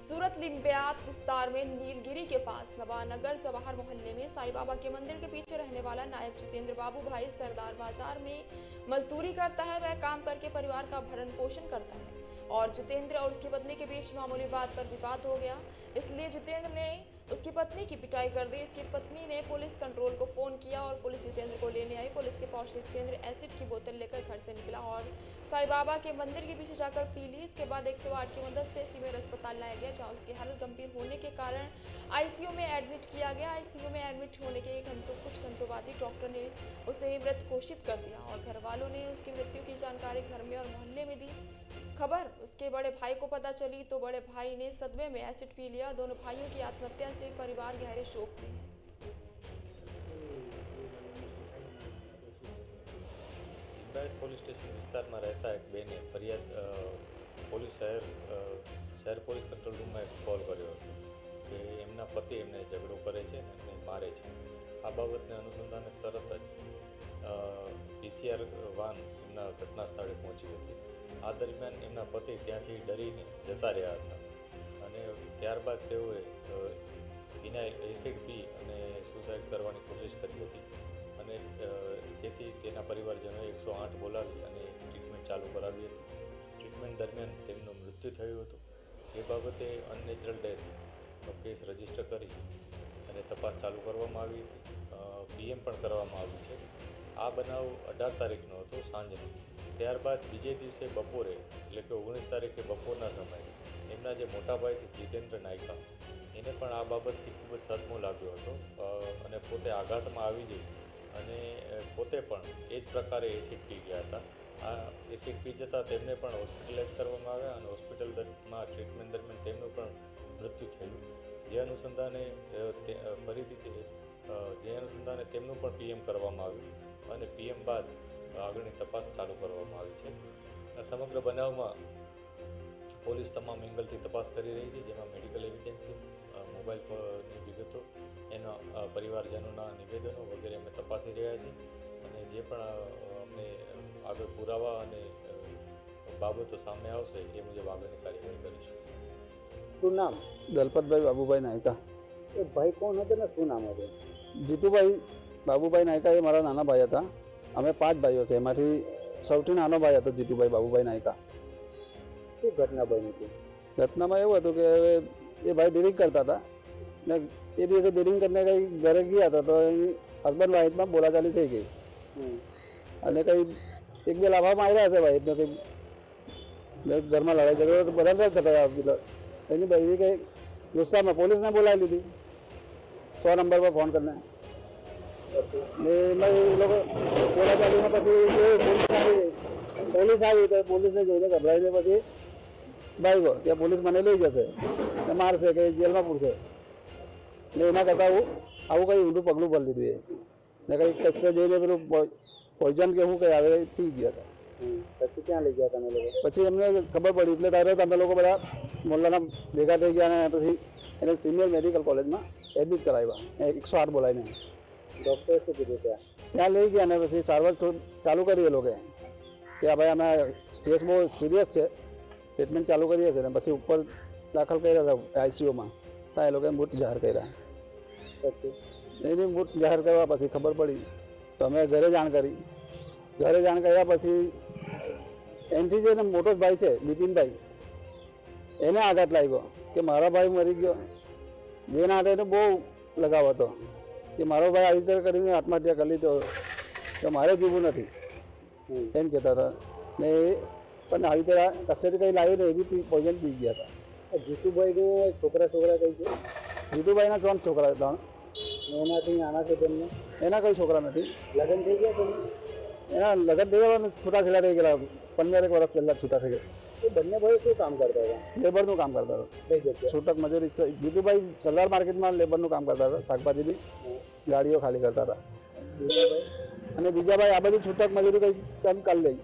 सूरत लिंबियात विस्तार में नीलगिरी के पास नवानगर जवाहर मोहल्ले में साईं बाबा के मंदिर के पीछे रहने वाला नायक जितेंद्र बाबू भाई सरदार बाजार में मजदूरी करता है। वह काम करके परिवार का भरण पोषण करता है और जितेंद्र और उसकी पत्नी के बीच मामूली बात पर विवाद हो गया, इसलिए जितेंद्र ने उसकी पत्नी की पिटाई कर दी। इसकी पत्नी ने पुलिस कंट्रोल को फोन किया और पुलिस जितेंद्र को लेने आई। पुलिस के पहुंचते जितेंद्र एसिड की बोतल लेकर घर से निकला और साईं बाबा के मंदिर के पीछे जाकर पी ली। इसके बाद 108 की मदद से सिविल अस्पताल लाया गया, जहां उसकी हालत गंभीर होने के कारण आईसीयू में एडमिट किया गया। आईसीयू में एडमिट होने के कुछ घंटों बाद ही डॉक्टर ने उसे मृत घोषित कर दिया और घर वालों ने उसकी मृत्यु की जानकारी घर में और मोहल्ले में दी। खबर उसके बड़े भाई को पता चली तो बड़े भाई ने सदमे में एसिड पी लिया। दोनों भाइयों की आत्महत्या से परिवार गहरे शोक में है। પોલીસ સ્ટેશન વિસ્તારમાં રહેતા એક બેને ફરિયાદ પોલીસ શહેર પોલીસ કંટ્રોલ રૂમમાં એક કોલ કર્યો હતો કે એમના પતિ એમને ઝઘડો કરે છે અને એમને મારે છે। આ બાબતને અનુસંધાને તરત જ પીસીઆર વાન એમના ઘટના સ્થળે પહોંચી હતી। આ દરમિયાન એમના પતિ ત્યાંથી ડરીને જતા રહ્યા હતા અને ત્યારબાદ તેઓએ વિનાઇલ એસિડ પી અને સુસાઇડ કરવાની કોશિશ કરી હતી અને તેથી તેના પરિવારજનોએ 108 બોલાવી અને ટ્રીટમેન્ટ ચાલુ કરાવી હતી। ટ્રીટમેન્ટ દરમિયાન તેમનું મૃત્યુ થયું હતું। એ બાબતે અનનેચરલ ડેથનો કેસ રજીસ્ટર કરી અને તપાસ ચાલુ કરવામાં આવી હતી। પીએમ પણ કરવામાં આવ્યું છે। આ બનાવ 18 તારીખનો હતો સાંજનો। ત્યારબાદ બીજે દિવસે બપોરે એટલે કે 19 તારીખે બપોરના સમયે એમના જે મોટા ભાઈ છે જીતેન્દ્ર નાયકા એને પણ આ બાબતથી ખૂબ જ સદમો લાગ્યો હતો અને પોતે આઘાતમાં આવી જઈ અને પોતે પણ એ જ પ્રકારે એસિડ પી ગયા હતા। આ એસિડ પી જતાં તેમને પણ હોસ્પિટલાઇઝ કરવામાં આવ્યા અને હોસ્પિટલમાં ટ્રીટમેન્ટ દરમિયાન તેમનું પણ મૃત્યુ થયું। જે અનુસંધાને તેમનું પણ પીએમ કરવામાં આવ્યું અને પીએમ બાદ આગળની તપાસ ચાલુ કરવામાં આવી છે। સમગ્ર બનાવમાં પોલીસ તમામ એંગલથી તપાસ કરી રહી છે, જેમાં મેડિકલ એવિડન્સીસ, મોબાઈલની વિગતો, એના પરિવારજનોના નિવેદનો વગેરે અમે તપાસી રહ્યા છીએ અને જે પણ અમને આગળ પુરાવા અને બાબતો સામે આવશે એ મુજબ આગળની કાર્યવાહી કરીશું। શું નામ? દલપતભાઈ બાબુભાઈ નાયકા। એ ભાઈ કોણ હતા ને શું નામ હતું? જીતુભાઈ બાબુભાઈ નાયકા એ મારા નાના ભાઈ હતા। અમે 5 ભાઈઓ છે, એમાંથી સૌથી નાનો ભાઈ હતો જીતુભાઈ બાબુભાઈ નાયકા। શું ઘટના બની હતી? ઘટનામાં એવું હતું કે એ ભાઈ ડ્રિલિંગ કરતા હતા ને એ દિવસે ડ્રિલિંગ કરીને કંઈ ઘરે ગયા હતા તો એની હસબન્ડ વાઇફમાં બોલાચાલી થઈ ગઈ અને કંઈ એક બે લાફા માર્યા હશે વાઇફને, કંઈ ઘરમાં લડાઈ ઝઘડો તો બધા જ થતા। એની બહેરી કંઈ ગુસ્સામાં પોલીસને બોલાવી લીધી 100 નંબર પર ફોન કરીને ને એમાં એ લોકો બોલાચાલીમાં પછી પોલીસ આવી તો પોલીસને જોઈને ગભરાઈને પછી ભાઈ ગયો ત્યાં પોલીસ મને લઈ જશે ને મારશે કે જેલમાં પૂરશે ને એના કરતાં આવું કંઈ ઊંધું પગલું ભરી લીધું ને કંઈ કચ્છે જઈને પેલું પોઈઝન કે શું કંઈ આવે પી ગયા હતા। પછી ક્યાં લઈ ગયા તમે લોકો? પછી એમને ખબર પડી એટલે તરત અમે લોકો બધા મોહલ્લાના ભેગા થઈ ગયા અને પછી એને સિનિયર મેડિકલ કોલેજમાં એડમિટ કરાવ્યા 108 બોલાવીને। ડૉક્ટરે શું કીધું? ત્યાં લઈ ગયા અને પછી સારવાર ચાલુ કરી એ લોકોએ કે ભાઈ અમે કેસ બહુ સિરિયસ છે, ટ્રીટમેન્ટ ચાલુ કરીએ છીએ ને પછી ઉપર દાખલ કર્યા હતા આઈસીયુમાં, ત્યાં એ લોકોએ મૃત જાહેર કર્યા। પછી એની મૃત જાહેર કરવા પછી ખબર પડી તો અમે ઘરે જાણ કરી। ઘરે જાણ કર્યા પછી એનથી જે મોટો ભાઈ છે બિપિનભાઈ એને આઘાત લાગ્યો કે મારા ભાઈ મરી ગયો, જેના હાથે એને બહુ લગાવ હતો કે મારો ભાઈ આવી રીતે કરીને આત્મહત્યા કરી લીધો તો મારે જીવવું નથી એમ કહેતા હતા ને એ પણ આવી રીતે કસેથી કંઈ લાવ્યું ને એ બી પોઈઝન પી ગયા હતા। જીતુભાઈને છોકરા કઈ છે? જીતુભાઈના 3 છોકરા હતા। એનાથી નાના છે તેમને? એના કોઈ છોકરા નથી। લગ્ન થઈ ગયા તેમને? એના લગ્ન થઈ ગયા છૂટાછેડા થઈ ગયેલા 15 વર્ષ પહેલાં છૂટા થઈ ગયા। એ બંને ભાઈ શું કામ કરતા હતા? લેબરનું કામ કરતા હતા, છૂટક મજૂરી। જીતુભાઈ સરદાર માર્કેટમાં લેબરનું કામ કરતા હતા, શાકભાજીની ગાડીઓ ખાલી કરતા હતા અને બીજા ભાઈ આ બધી છૂટક મજૂરી કંઈ કામ કરી લઈ